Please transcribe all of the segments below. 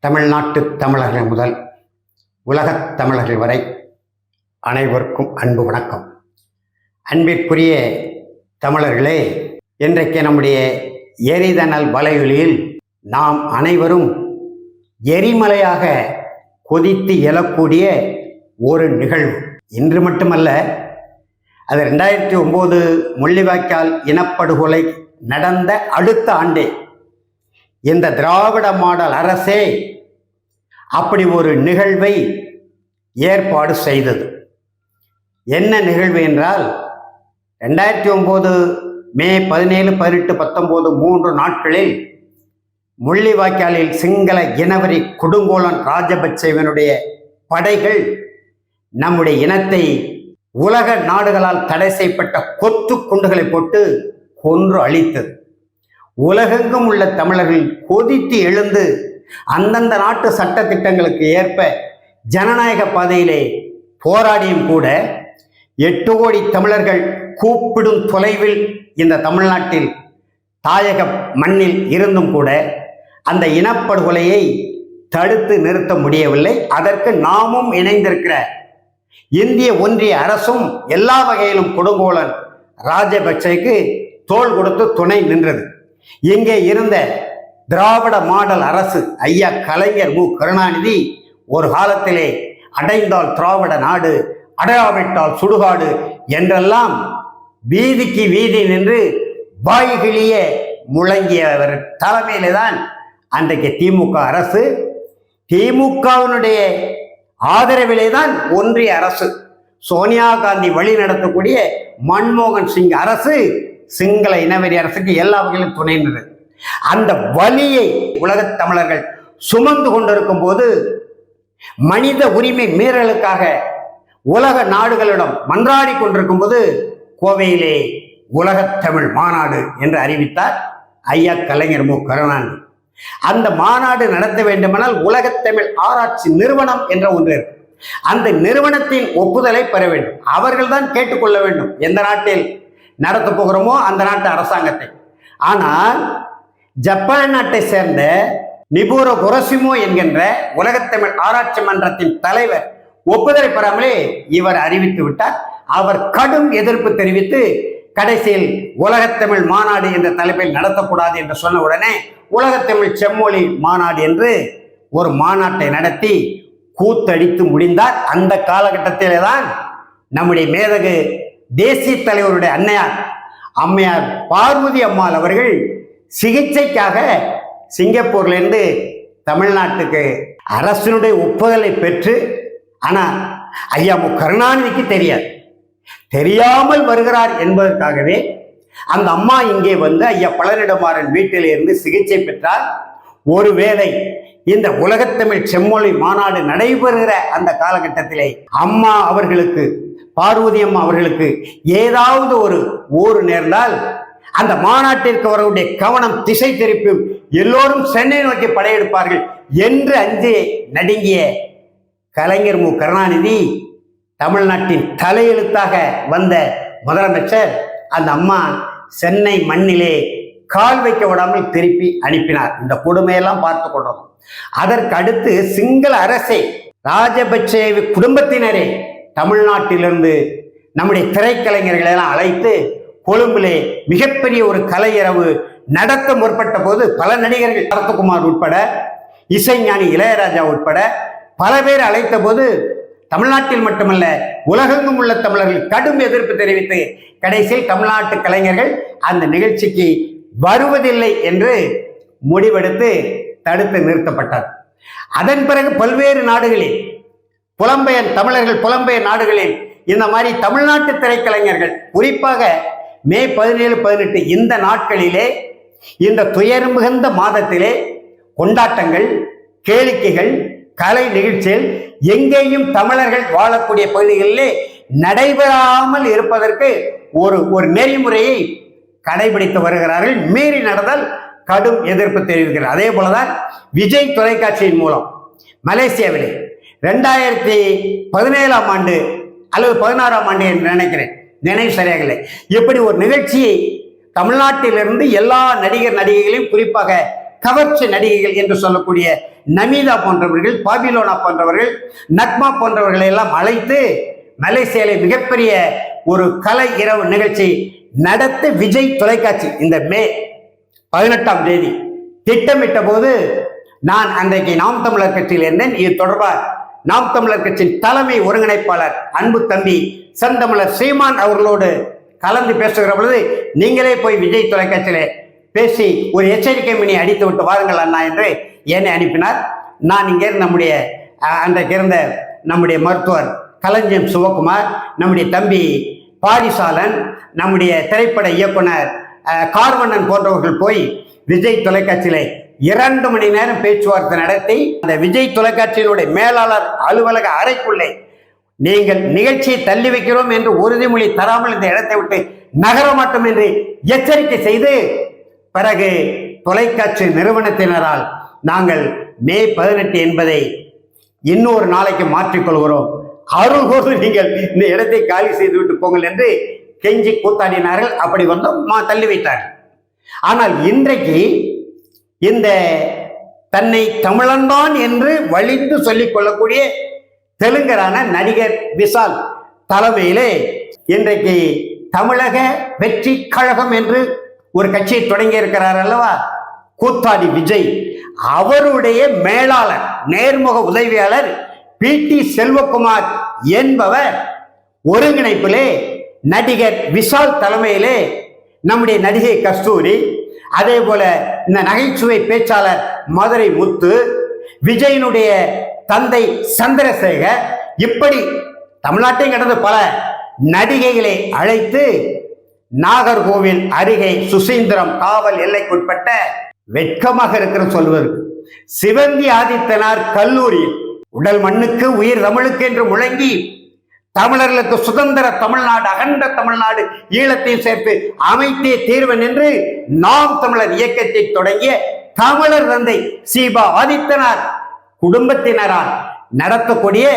தமிழ்நாட்டு தமிழர்கள் முதல் உலகத் தமிழர்கள் வரை அனைவருக்கும் அன்பு வணக்கம். அன்பிற்குரிய தமிழர்களே, இன்றைக்கு நம்முடைய எரிதனல் வலையொலியில் நாம் அனைவரும் எரிமலையாக கொதித்து எழக்கூடிய ஒரு நிகழ்வு. இன்று மட்டுமல்ல, அது 2009 முள்ளிவாய்க்கால் இனப்படுகொலை நடந்த அடுத்த ஆண்டே இந்த திராவிட மாடல் அரசே அப்படி ஒரு நிகழ்வை ஏற்பாடு செய்தது. என்ன நிகழ்வு என்றால், 2009 மே 17, 18, 19 3 நாட்களில் முள்ளிவாய்க்காலில் சிங்கள இனவரி கொடுங்கோலன் ராஜபக்சேவனுடைய படைகள் நம்முடைய இனத்தை உலக நாடுகளால் தடை செய்யப்பட்ட கொத்து குண்டுகளை போட்டு கொன்று அழித்தது. உலகெங்கும் உள்ள தமிழர்கள் கொதித்து எழுந்து அந்தந்த நாட்டு சட்ட திட்டங்களுக்கு ஏற்ப ஜனநாயக பாதையிலே போராடியும் கூட 8 கோடி தமிழர்கள் கூப்பிடும் தொலைவில் இந்த தமிழ்நாட்டில் தாயக மண்ணில் இருந்தும் கூட அந்த இனப்படுகொலையை தடுத்து நிறுத்த முடியவில்லை. அதற்கு நாமும் இணைந்திருக்கிற இந்திய ஒன்றிய அரசும் எல்லா வகையிலும் கொடுங்கோலன் ராஜபக்சேக்கு தோள் கொடுத்து துணை நின்றது. இங்கே இருந்த திராவிட மாடல் அரசு ஐயா கலைஞர் மு கருணாநிதி ஒரு காலத்திலே அடைந்தால் திராவிட நாடு, அடையாவிட்டால் சுடுகாடு என்றெல்லாம் வீதிக்கு வீதி நின்று வாய்கிளிய முழங்கியவர் தலைமையிலே தான் அன்றைக்கு திமுக அரசு, திமுகவினுடைய ஆதரவிலே தான் ஒன்றிய அரசு, சோனியா காந்தி வழி நடத்தக்கூடிய மன்மோகன் சிங் அரசு சிங்கள இனவெறி அரசுக்கு எல்லா வகையிலும் துணை நின்றது. அந்த வலியை உலகத் தமிழர்கள் சுமந்து கொண்டிருக்கும் போது மனித உரிமை மீறலுக்காக உலக நாடுகளிடம் மன்றாடி கொண்டிருக்கும் போது கோவையிலே உலகத் தமிழ் மாநாடு என்று அறிவித்தார் ஐயா கலைஞர் மு கருணாநிதி. அந்த மாநாடு நடத்த வேண்டுமானால் உலகத் தமிழ் ஆராய்ச்சி நிறுவனம் என்ற ஒன்று இருக்கு. அந்த நிறுவனத்தின் ஒப்புதலை பெற வேண்டும். அவர்கள் தான் கேட்டுக்கொள்ள வேண்டும் எந்த நாட்டில் நடத்த போகிறோமோ அந்த நாட்டு அரசாங்கத்தை. ஆனால் ஜப்பான் நாட்டை சேர்ந்த நிபுரோ குரசிமோ என்கின்ற உலகத்தமிழ் ஆராய்ச்சி மன்றத்தின் தலைவர் ஒப்புதலை பெறாமலே இவர் அறிவித்து விட்டார். அவர் கடும் எதிர்ப்பு தெரிவித்து கடைசியில் உலகத்தமிழ் மாநாடு என்ற தலைப்பில் நடத்தக்கூடாது என்று சொன்ன உடனே உலகத்தமிழ் செம்மொழி மாநாடு என்று ஒரு மாநாட்டை நடத்தி கூத்தடித்து முடிந்தார். அந்த காலகட்டத்திலே தான் நம்முடைய மேதகு தேசிய தலைவருடைய அம்மையார் பார்வதி அம்மாள் அவர்கள் சிகிச்சைக்காக சிங்கப்பூர்லேருந்து தமிழ்நாட்டுக்கு அரசினுடைய ஒப்புதலை பெற்று, ஆனால் ஐயா மு கருணாநிதிக்கு தெரியாமல் வருகிறார் என்பதற்காகவே அந்த அம்மா இங்கே வந்து ஐயா பழனிடமாறன் வீட்டில் இருந்து சிகிச்சை பெற்றார். ஒருவேளை இந்த உலகத்தமிழ் செம்மொழி மாநாடு நடைபெறுகிற அந்த காலகட்டத்திலே அம்மா அவர்களுக்கு, பார்வதி அம்மா அவர்களுக்கு ஏதாவது ஒரு நேர்ந்தால் அந்த மாநாட்டிற்கு அவர்களுடைய கவனம் திசை திருப்பும், எல்லோரும் சென்னை நோக்கி படையெடுப்பார்கள் என்று அஞ்சு நடுங்கிய கலைஞர் மு கருணாநிதி, தமிழ்நாட்டின் தலையெழுத்தாக வந்த முதலமைச்சர், அந்த அம்மா சென்னை மண்ணிலே கால் வைக்க விடாமல் திருப்பி அனுப்பினார். இந்த கொடுமையெல்லாம் பார்த்து கொண்டோம். அதற்கு அடுத்து சிங்கள அரசை, ராஜபக்சே குடும்பத்தினரே தமிழ்நாட்டிலிருந்து நம்முடைய திரைக்கலைஞர்களை எல்லாம் அழைத்து கொழும்பிலே மிகப்பெரிய ஒரு கலையரவு நடத்த முற்பட்ட போது பல நடிகர்கள், சரத்குமார் உட்பட, இசைஞானி இளையராஜா உட்பட பல பேர் அழைத்த போது தமிழ்நாட்டில் மட்டுமல்ல உலகெங்கும் உள்ள தமிழர்கள் கடும் எதிர்ப்பு தெரிவித்து கடைசியில் தமிழ்நாட்டு கலைஞர்கள் அந்த நிகழ்ச்சிக்கு வருவதில்லை என்று முடிவெடுத்து தடுத்து நிறுத்தப்பட்டார். அதன் பிறகு பல்வேறு நாடுகளில் தமிழர்கள் புலம்பெயர் நாடுகளில் இந்த மாதிரி தமிழ்நாட்டு திரைக்கலைஞர்கள், குறிப்பாக மே 17, 18 இந்த நாட்களிலே, இந்த துயர் மிகுந்த மாதத்திலே கொண்டாட்டங்கள், கேளிக்கைகள், கலை நிகழ்ச்சிகள் எங்கேயும் தமிழர்கள் வாழக்கூடிய பகுதிகளிலே நடைபெறாமல் இருப்பதற்கு ஒரு நெறிமுறையை கடைபிடித்து வருகிறார்கள். மீறி நடந்தால் கடும் எதிர்ப்பு தெரிவிக்கிறார். அதே போலதான் விஜய் தொலைக்காட்சியின் மூலம் மலேசியாவிலே 2017ஆம் ஆண்டு அல்லது 16ஆம் ஆண்டு என்று நினைக்கிறேன், நினைவு சரியாகலை, இப்படி ஒரு நிகழ்ச்சியை தமிழ்நாட்டிலிருந்து எல்லா நடிகர் நடிகைகளையும், குறிப்பாக கவர்ச்சி நடிகைகள் என்று சொல்லக்கூடிய நமீதா போன்றவர்கள், பாபிலோனா போன்றவர்கள், நக்மா போன்றவர்களை எல்லாம் அழைத்து மலேசியாவில் மிகப்பெரிய ஒரு கலை இரவு நிகழ்ச்சி நடத்த விஜய் தொலைக்காட்சி இந்த மே 18ஆம் தேதி திட்டமிட்ட போது நான் அன்றைக்கு நாம் தமிழர் கட்சியில் இருந்தேன். இது தொடர்பாக நாம் தமிழர் கட்சியின் தலைமை ஒருங்கிணைப்பாளர் அன்பு தம்பி செந்தமிழர் சீமான் அவர்களோடு கலந்து பேசுகிற பொழுது, நீங்களே போய் விஜய் தொலைக்காட்சியிலே பேசி ஒரு எச்சரிக்கை மணி அடித்து விட்டு வாருங்கள் அண்ணா என்று என்னை அனுப்பினார். நான் இங்கே நம்முடைய அன்றைக்கு இருந்த நம்முடைய மருத்துவர் களஞ்சியம் சிவகுமார், நம்முடைய தம்பி பாரிசாலன், நம்முடைய திரைப்பட இயக்குனர் கார்வண்ணன் போன்றவர்கள் போய் விஜய் தொலைக்காட்சியிலே 2 மணி நேரம் பேச்சுவார்த்தை நடத்தி அந்த விஜய் தொலைக்காட்சியினுடைய மேலாளர் அலுவலக அறைக்குள்ளே நீங்கள் நிகழ்ச்சியை தள்ளி வைக்கிறோம் என்று உறுதிமொழி தராமல் இந்த இடத்தை விட்டு நகர மாட்டோம் என்று எச்சரிக்கை செய்து, பிறகு தொலைக்காட்சி நிறுவனத்தினரால் நாங்கள் மே 18 என்பதை இன்னொரு நாளைக்கு மாற்றிக்கொள்கிறோம், அருள்கோடு நீங்கள் இந்த இடத்தை காலி செய்து விட்டு போங்கள் என்று கெஞ்சி கூத்தாடினார்கள். அப்படி வந்தோம், தள்ளி வைத்தார்கள். ஆனால் இன்றைக்கு இந்த தன்னை தமிழன்தான் என்று வலிந்து சொல்லிக் கொள்ளக்கூடிய தெலுங்கரான நடிகர் விஷால் தலைமையிலே இன்றைக்கு தமிழக வெற்றி கழகம் என்று ஒரு கட்சியை தொடங்கி இருக்கிறார் அல்லவா கூத்தாடி விஜய். அவருடைய மேலாளர் நேர்முக உதவியாளர் பிடி செல்வகுமார் என்பவர் ஒருங்கிணைப்பிலே நடிகர் விஷால் தலைமையிலே நம்முடைய நடிகை கஸ்தூரி, அதே போல இந்த நகைச்சுவை பேச்சாளர் மதுரை முத்து, விஜயனுடைய தந்தை சந்திரசேகர், இப்படி தமிழ்நாட்டையும் கடந்த பல நடிகைகளை அழைத்து நாகர்கோவில் அருகே சுசீந்திரம் காவல் எல்லைக்குட்பட்ட வெட்கமாக இருக்கிற சொல்வதற்கு சிவந்தி ஆதித்தனார் கல்லூரியில் உடல் மண்ணுக்கு உயிர் தமிழுக்கு என்று முழங்கி தமிழர்களுக்கு சுதந்திர தமிழ்நாடு, அகண்ட தமிழ்நாடு, ஈழத்தையும் சேர்த்து அமைத்தே தீர்வன் என்று நாம் தமிழர் இயக்கத்தை தொடங்கிய தமிழர் தந்தை சீபா ஆதித்தனார் குடும்பத்தினரால் நடத்தக்கூடிய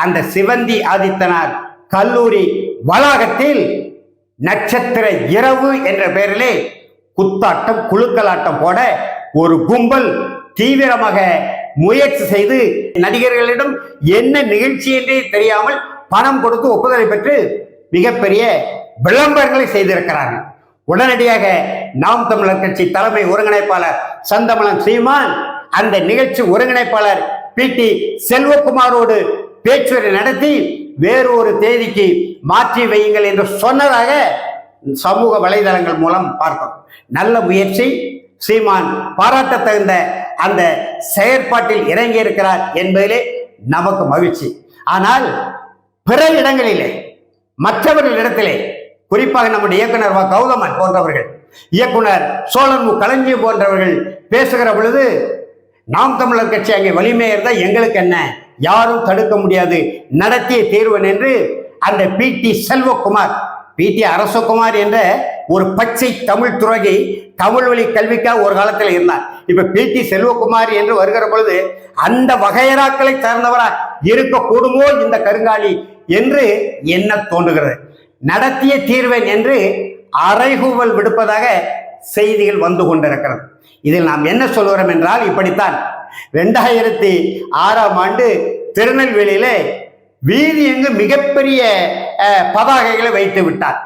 அந்த சிவந்தி ஆதித்தனார் கல்லூரி வளாகத்தில் நட்சத்திர இரவு என்ற பெயரிலே குத்தாட்டம், குழுக்கலாட்டம் போட ஒரு கும்பல் தீவிரமாக முயற்சி செய்து நடிகர்களிடம் என்ன நிகழ்ச்சி என்றே தெரியாமல் பணம் கொடுத்து ஒப்புதலை பெற்று மிகப்பெரிய விளம்பரங்களை செய்திருக்கிறார்கள். உடனடியாக நாம் தமிழர் கட்சி தலைமை ஒருங்கிணைப்பாளர் செந்தமிழன் சீமான் அந்த நிகழ்ச்சி ஒருங்கிணைப்பாளர் பிடி செல்வகுமாரோடு பேச்சுரை நடத்தி வேறு ஒரு தேதிக்கு மாற்றி வையுங்கள் என்று சொன்னதாக சமூக வலைதளங்கள் மூலம் பார்த்தோம். நல்ல முயற்சி, சீமான் பாராட்ட தகுந்த அந்த செயற்பாட்டில் இறங்கி இருக்கிறார் என்பதிலே நமக்கு மகிழ்ச்சி. ஆனால் பிற இடங்களிலே மற்றவர்களிடத்திலே குறிப்பாக நம்முடைய இயக்குனர் கௌதமன் போன்றவர்கள், இயக்குனர் சோழன் களஞ்சியம் போன்றவர்கள் பேசுகிற பொழுது நாம் தமிழர் கட்சி அங்கே வலிமை இருந்தால் எங்களுக்கு என்ன, யாரும் தடுக்க முடியாது, நடத்திய தீர்வன் என்று அந்த பிடி செல்வகுமார், பிடி அரசகுமார் என்ற ஒரு பச்சை தமிழ் துறவி தமிழ் வழி கல்விக்காக ஒரு காலத்தில் இருந்தார். இப்ப பிடி செல்வகுமார் என்று வருகிற பொழுது அந்த வகையராக்களை சார்ந்தவரா இருக்கக்கூடுமோ இந்த கருங்காலி என்று என்ன தோன்றுகிறது. நடத்திய தீர்வன் என்று அறைகூவல் விடுப்பதாக செய்திகள் வந்து கொண்டிருக்கிறது. இதில் நாம் என்ன சொல்கிறோம் என்றால், இப்படித்தான் 2006ஆம் ஆண்டு திருநெல்வேலியிலே வீதி எங்கு மிகப்பெரிய பதாகைகளை வைத்து விட்டார்.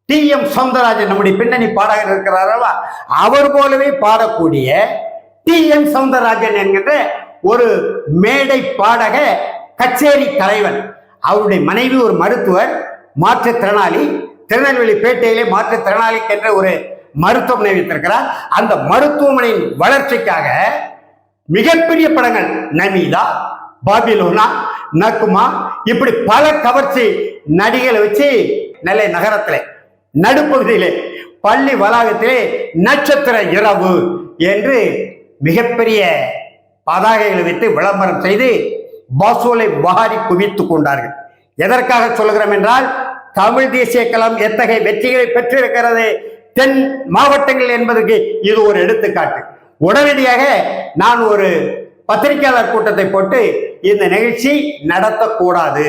டி.எம். சௌந்தரராஜன் நம்முடைய பின்னணி பாடகர் இருக்கிறாரா, அவர் போலவே பாடக்கூடிய டி.எம். சௌந்தரராஜன் என்கின்ற ஒரு மேடை பாடக கச்சேரி தலைவன், அவருடைய மனைவி ஒரு மருத்துவர், மாற்றுத்திறனாளி, திருநெல்வேலி பேட்டையிலே மாற்றுத்திறனாளிக்கு என்ற ஒரு மருத்துவமனை வைத்திருக்கிறார். அந்த மருத்துவமனையின் வளர்ச்சிக்காக மிகப்பெரிய படங்கள் நமீதா, பாபிலோனா, நக்குமா, இப்படி பல கவர்ச்சி நடிகளை வச்சு நெல்லை நகரத்திலே நடுப்பகுதியிலே பள்ளி வளாகத்திலே நட்சத்திர இரவு என்று மிகப்பெரிய பதாகைகளை வைத்து விளம்பரம் செய்து வசூலை வாரி குவித்துக் கொண்டார்கள். எதற்காக சொல்கிறோம் என்றால், தமிழ் தேசிய களம் எத்தகைய வெற்றிகளை பெற்றிருக்கிறது தென் மாவட்டங்கள் என்பதற்கு இது ஒரு எடுத்துக்காட்டு. உடனடியாக நான் ஒரு பத்திரிகையாளர் கூட்டத்தை போட்டு இந்த நிகழ்ச்சி நடத்தக்கூடாது,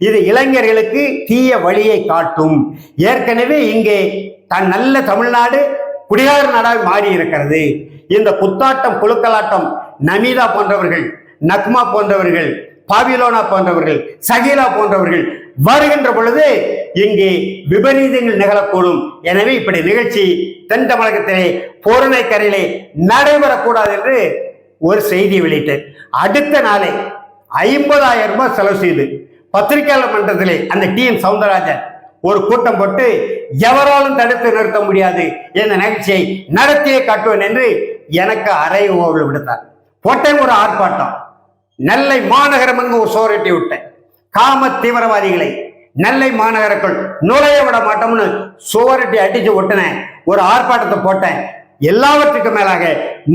இது இளைஞர்களுக்கு தீய வழியை காட்டும், ஏற்கனவே இங்கே நல்ல தமிழ்நாடு குடியார நாடாக மாறி இருக்கிறது, இந்த குத்தாட்டம் குழுக்கலாட்டம் நமீதா போன்றவர்கள், நக்மா போன்றவர்கள், பாபிலோனா போன்றவர்கள், சகீலா போன்றவர்கள் வருகின்ற பொழுது இங்கே விபரீதங்கள் நிகழக்கூடும். எனவே இப்படி நிகழ்ச்சி தென் தமிழகத்திலே பூரணக்கரையிலே நடைபெறக்கூடாது என்று ஒரு செய்தி வெளியிட்டு அடுத்த நாளே 50,000 ரூபாய் செலவு செய்து பத்திரிகையாளர் மன்றத்திலே அந்த டி.என். சௌந்தரராஜன் ஒரு கூட்டம் போட்டு எவராலும் தடுத்து நிறுத்த முடியாது இந்த நிகழ்ச்சியை நடத்தியே காட்டுவேன் என்று எனக்கு அறைகோவல் விடுத்தார். போட்டேன் ஒரு ஆர்ப்பாட்டம். நெல்லை மாநகரம் அங்கு ஒரு சோரட்டி விட்டேன். காம தீவிரவாதிகளை நெல்லை மாநகருக்குள் நுழைய விட மாட்டோம்னு சுவரட்டி அடிச்சு ஒட்டின ஒரு ஆர்ப்பாட்டத்தை போட்டேன். எல்லாவற்றுக்கும் மேலாக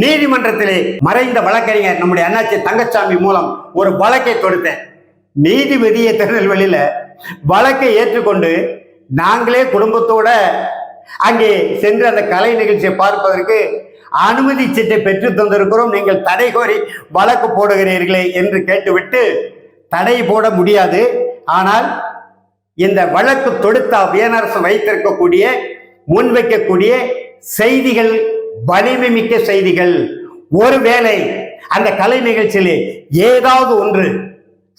நீதிமன்றத்திலே மறைந்த வழக்கறிஞர் நம்முடைய அண்ணாச்சி தங்கச்சாமி மூலம் ஒரு வழக்கை தொடுத்தேன். நீதிபதியை திருநெல்வேலியில வழக்கை ஏற்றுக்கொண்டு நாங்களே குடும்பத்தோட அங்கே சென்று அந்த கலை நிகழ்ச்சியை பார்ப்பதற்கு அனுமதி சீட்டை பெற்று தந்திருக்கிறோம், நீங்கள் தடை கோரி வழக்கு போடுகிறீர்களே என்று கேட்டுவிட்டு தடை போட முடியாது, ஆனால் இந்த வழக்கு தொடுத்த வியனரசு வைத்திருக்கக்கூடிய முன்வைக்கக்கூடிய செய்திகள் வலிமை மிக்க செய்திகள். ஒருவேளை அந்த கலை நிகழ்ச்சியிலே ஏதாவது ஒன்று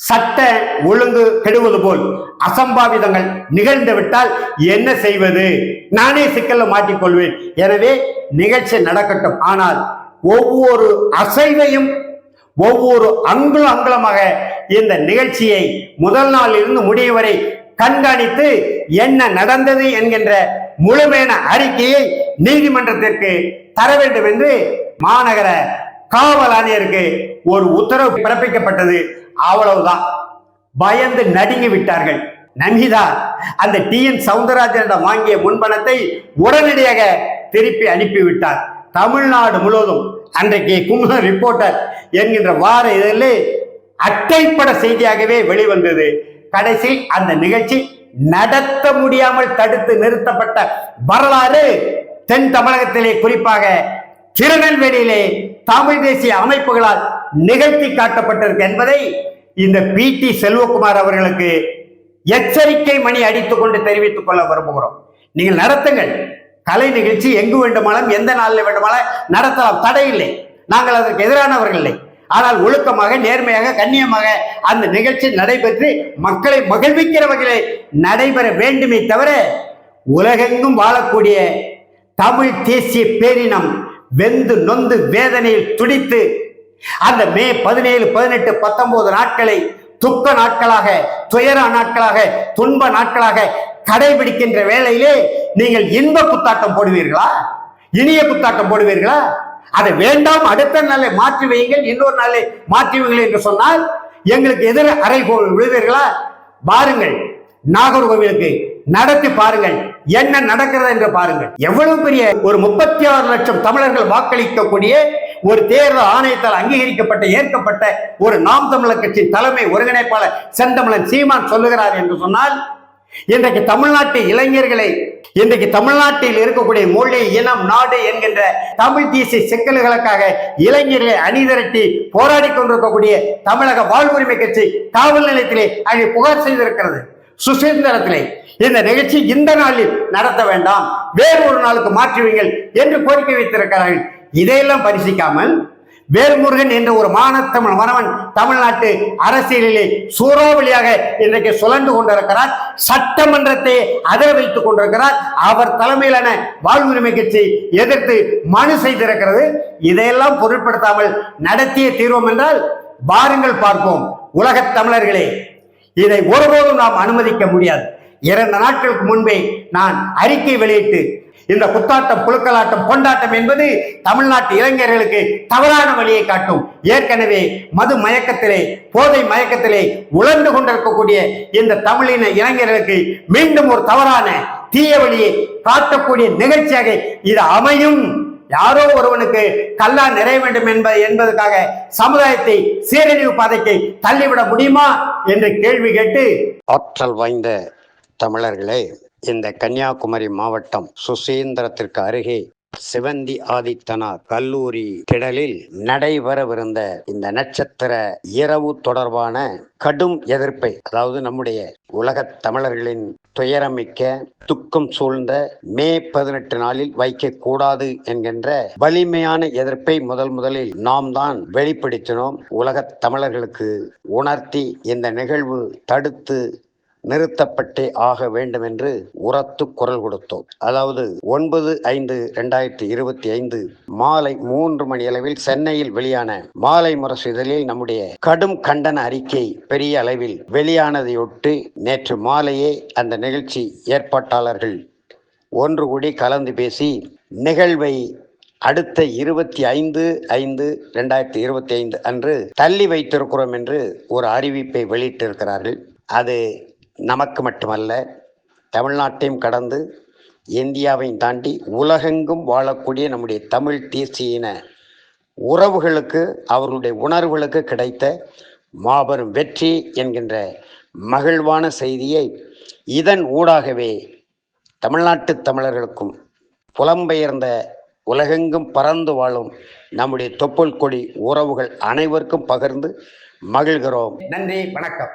சட்ட ஒழுங்கு கெடுவது போல் அசம்பாவிதங்கள் நிகழ்ந்து விட்டால் என்ன செய்வது? நானே சிக்கல்ல மாட்டிக்கொள்வேன். எனவே நிகழ்ச்சி நடக்கட்டும், ஆனால் ஒவ்வொரு அசைவையும் ஒவ்வொரு அங்குலமாக இந்த நிகழ்ச்சியை முதல் நாளிலிருந்து முடியும் வரை கண்காணித்து என்ன நடந்தது என்கின்ற முழுமையான அறிக்கையை நீதிமன்றத்திற்கு தர வேண்டும் என்று மாநகர காவல் ஆணையருக்கு ஒரு உத்தரவு பிறப்பிக்கப்பட்டது. அவ்வளவுதான். பயந்து நடுங்கி விட்டார்கள். நமீதா அந்த டி.என். சௌந்தரராஜனிடம் வாங்கிய முன்பணத்தை உடனடியாக திருப்பி அனுப்பிவிட்டார். தமிழ்நாடு முழுவதும் அன்றைக்கு குமுதம் ரிப்போர்ட்டர் என்கின்ற வார இதழிலே அட்டைப்பட செய்தியாகவே வெளிவந்தது. கடைசி அந்த நிகழ்ச்சி நடத்த முடியாமல் தடுத்து நிறுத்தப்பட்ட வரலாறு தென் தமிழகத்திலே குறிப்பாக திருநெல்வேலியிலே தமிழ் தேசிய அமைப்புகளால் நிகழ்த்தி காட்டப்பட்டிருக்கு என்பதை இந்த பி.டி. செல்வகுமார் அவர்களுக்கு எச்சரிக்கை மணி அடித்துக் கொண்டு தெரிவித்துக் கொள்ள விரும்புகிறோம். நீங்கள் நடத்துங்கள், கலை நிகழ்ச்சி எங்கு வேண்டுமானாலும் எந்த நாளில் வேண்டுமானாலும் நடத்தலாம், தடை இல்லை. நாங்கள் அதற்கு எதிரானவர்கள் இல்லை. ஆனால் ஒழுக்கமாக, நேர்மையாக, கண்ணியமாக அந்த நிகழ்ச்சி நடைபெற்று மக்களை மகிழ்விக்கிற வகையிலே நடைபெற வேண்டுமே தவிர உலகெங்கும் வாழக்கூடிய தமிழ் தேசிய பேரினம் வெந்து நொந்து வேதனையில் துடித்து அந்த மே 17, 18, 19 நாட்களை துக்க நாட்களாக, துயர நாட்களாக, துன்ப நாட்களாக கடைபிடிக்கின்ற வேளையிலே நீங்கள் இன்ப குத்தாட்டம் போடுவீர்களா? இனிய குத்தாட்டம் போடுவீர்களா? அதை வேண்டாம், அடுத்த நாளை மாற்றி வையுங்கள், இன்னொரு நாளை மாற்றி வையுங்கள் என்று சொன்னால் எங்களுக்கு எதிர அறைகோல் விழுவீர்களா? பாருங்கள், நாகர்கோவிலுக்கு நடத்தி பாருங்கள், என்ன நடக்கிறது என்று பாருங்கள். எவ்வளவு பெரிய ஒரு 36 லட்சம் தமிழர்கள் வாக்களிக்கக்கூடிய ஒரு தேர்தல் ஆணையத்தால் அங்கீகரிக்கப்பட்ட ஏற்கப்பட்ட ஒரு நாம் தமிழர் கட்சி தலைமை ஒருங்கிணைப்பாளர் செந்தமிழன் சீமான் சொல்லுகிறார் என்று சொன்னால், இன்றைக்கு தமிழ்நாட்டு இளைஞர்களை, இன்றைக்கு தமிழ்நாட்டில் இருக்கக்கூடிய மொழி, இனம், நாடு என்கின்ற தமிழ் தேசிய சிக்கல்களுக்காக இளைஞர்களை அணிதிரட்டி போராடி கொண்டிருக்கக்கூடிய தமிழக வாழ்வுரிமை கட்சி காவல் நிலையத்திலே அங்கே புகார் செய்திருக்கிறது. சுசீந்திரத்திலே இந்த நிகழ்ச்சி இந்த நாளில் நடத்த வேண்டாம், வேறு ஒரு நாளுக்கு மாற்றுவீங்கள் என்று கோரிக்கை வைத்திருக்கிறார்கள். இதையெல்லாம் பரிசிக்காமல் வேல்முருகன் என்ற ஒரு மானத்தமிழ் மனவன் தமிழ்நாட்டு அரசியலிலே சூறாவளியாக இன்றைக்கு சுழன்று கொண்டிருக்கிறார். சட்டமன்றத்தை அதிர வைத்துக் கொண்டிருக்கிறார். அவர் தலைமையிலான வாழ்வுரிமை கட்சி எதிர்த்து மனு செய்திருக்கிறது. இதையெல்லாம் பொருட்படுத்தாமல் நடத்திய தீர்வோம் என்றால் பாருங்கள், பார்ப்போம். உலகத் தமிழர்களே, இதை ஒருபோதும் நாம் அனுமதிக்க முடியாது. 2 நாட்களுக்கு முன்பே நான் அறிக்கை வெளியிட்டு, இந்த குத்தாட்டம், குழுக்கலாட்டம், கொண்டாட்டம் என்பது தமிழ்நாட்டு இளைஞர்களுக்கு தவறான வழியை காட்டும். ஏற்கனவே மது மயக்கத்திலே, போதை மயக்கத்திலே உழந்து கொண்டிருக்கக்கூடிய இந்த தமிழின இளைஞர்களுக்கு மீண்டும் ஒரு தவறான தீய வழியை காட்டக்கூடிய நிகழ்ச்சியாக இது அமையும். யாரோ ஒருவனுக்கு கல்லா நிறைய வேண்டும் என்பதற்காக சமுதாயத்தை சீரழிவு பாதைக்கு தள்ளிவிட முடியுமா என்று கேள்வி கேட்டு, ஆற்றல் வாய்ந்த தமிழர்களே, இந்த கன்னியாகுமரி மாவட்டம் சுசீந்திரத்திற்கு அருகே சிவந்தி ஆதித்தனார் கல்லூரி திடலில் நடைபெறவிருந்த இந்த நட்சத்திர இரவு தொடர்பான கடும் எதிர்ப்பை, அதாவது நம்முடைய உலகத் தமிழர்களின் துயரமிக்க துக்கம் சூழ்ந்த மே 18 நாளில் வைக்கக்கூடாது என்கின்ற வலிமையான எதிர்ப்பை முதலில் நாம் தான் வெளிப்படுத்தினோம். உலகத் தமிழர்களுக்கு உணர்த்தி இந்த நிகழ்வு தடுத்து நிறுத்தப்பட்டே ஆக வேண்டும் என்று உரத்து குரல் கொடுத்தோம். அதாவது 9/5/2025 மாலை 3 மணியளவில் சென்னையில் வெளியான மாலை முரசு இதழில் நம்முடைய கடும் கண்டன அறிக்கை பெரிய அளவில் வெளியானதையொட்டு நேற்று மாலையே அந்த நிகழ்ச்சி ஏற்பாட்டாளர்கள் ஒன்று கூடி கலந்து பேசி நிகழ்வை அடுத்த 25/5/2025 அன்று தள்ளி வைத்திருக்கிறோம் என்று ஒரு அறிவிப்பை வெளியிட்டிருக்கிறார்கள். அது நமக்கு மட்டுமல்ல, தமிழ்நாட்டையும் கடந்து இந்தியாவையும் தாண்டி உலகெங்கும் வாழக்கூடிய நம்முடைய தமிழ் தேசிய உறவுகளுக்கு, அவர்களுடைய உணர்வுகளுக்கு கிடைத்த மாபெரும் வெற்றி என்கின்ற மகிழ்வான செய்தியை இதன் ஊடாகவே தமிழ்நாட்டு தமிழர்களுக்கும் புலம்பெயர்ந்த உலகெங்கும் பறந்து வாழும் நம்முடைய தொப்புள் கொடி உறவுகள் அனைவருக்கும் பகிர்ந்து மகிழ்கிறோம். நன்றி, வணக்கம்.